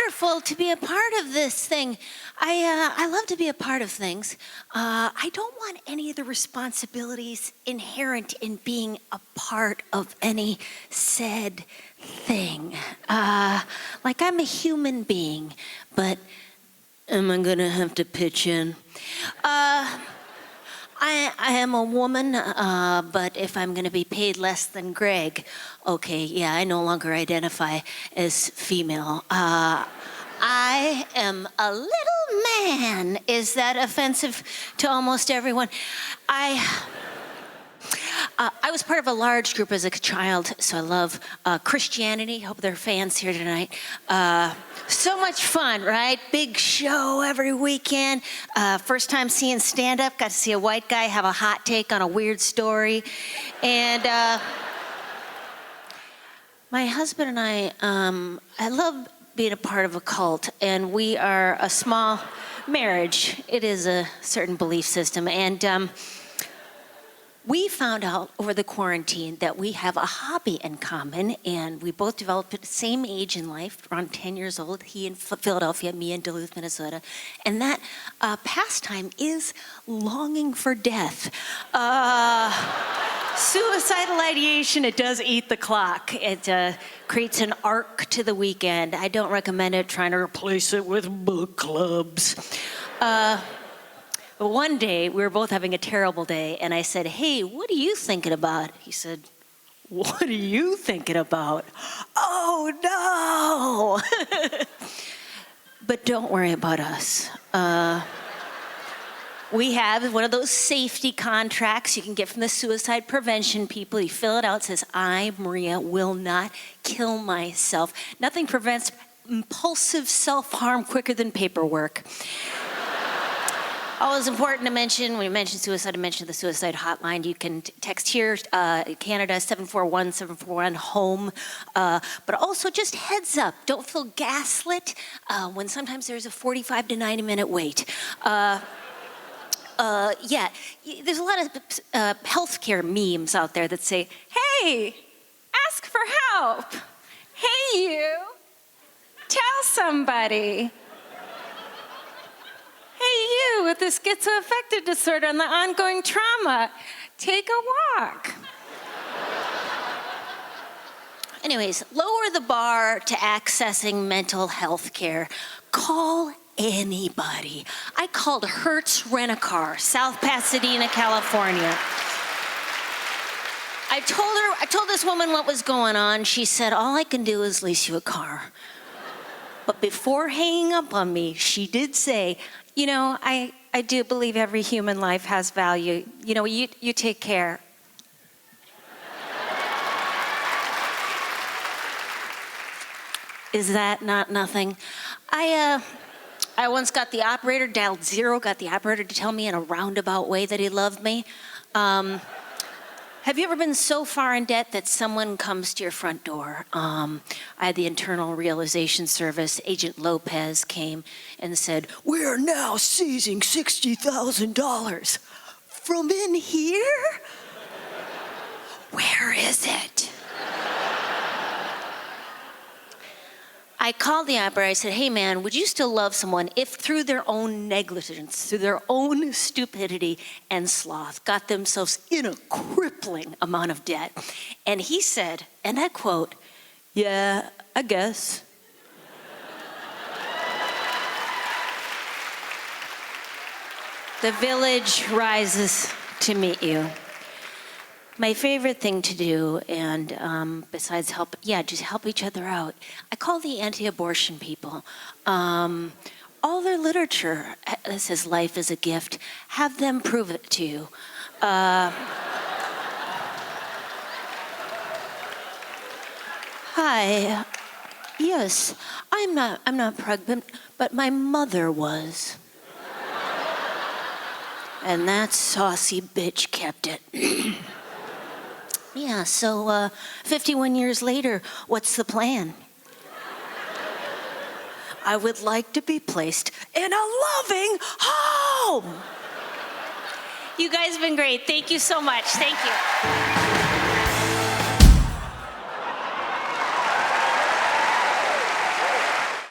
wonderful to be a part of this thing. I love to be a part of things. I don't want any of the responsibilities inherent in being a part of any said thing. Like I'm a human being, but am I gonna have to pitch in? I am a woman, but if I'm going to be paid less than Greg, okay, yeah, I no longer identify as female. I am a little man. Is that offensive to almost everyone? I was part of a large group as a child, so I love Christianity. Hope there are fans here tonight. So much fun, right? Big show every weekend. First time seeing stand-up, got to see a white guy have a hot take on a weird story. And my husband and I love being a part of a cult, and we are a small marriage. It is a certain belief system, and we found out over the quarantine that we have a hobby in common, and we both developed at the same age in life, around 10 years old. He in Philadelphia, me in Duluth, Minnesota. And that pastime is longing for death. Suicidal ideation, it does eat the clock. It creates an arc to the weekend. I don't recommend it, trying to replace it with book clubs. But one day, we were both having a terrible day, and I said, hey, what are you thinking about? He said, what are you thinking about? Oh, no! But don't worry about us. We have one of those safety contracts you can get from the suicide prevention people. You fill it out, it says, I, Maria, will not kill myself. Nothing prevents impulsive self-harm quicker than paperwork. Always important to mention, when you mention suicide, I mention the suicide hotline. You can text here, Canada, 741-741, home. But also just heads up, don't feel gaslit when sometimes there's a 45 to 90 minute wait. Yeah, there's a lot of healthcare memes out there that say, hey, ask for help. Hey, you, tell somebody. Hey, you with the schizoaffective disorder and the ongoing trauma, take a walk. Anyways, lower the bar to accessing mental health care. Call anybody. I called Hertz Rent-A-Car, South Pasadena, California. I told this woman what was going on. She said, all I can do is lease you a car. But before hanging up on me, she did say, you know, I do believe every human life has value. You know, you take care. Is that not nothing? I once got the operator, dialed 0, got the operator to tell me in a roundabout way that he loved me. Have you ever been so far in debt that someone comes to your front door? I had the internal realization service. Agent Lopez came and said, we are now seizing $60,000 from in here? Where is it? I called the operator. I said, hey, man, would you still love someone if through their own negligence, through their own stupidity and sloth, got themselves in a crippling amount of debt? And he said, and I quote, yeah, I guess. The village rises to meet you. My favorite thing to do, and besides just help each other out, I call the anti-abortion people. All their literature that says life is a gift, have them prove it to you. Hi, yes, I'm not pregnant, but my mother was. And that saucy bitch kept it. Yeah, so 51 years later, what's the plan? I would like to be placed in a loving home. You guys have been great. Thank you so much. Thank you.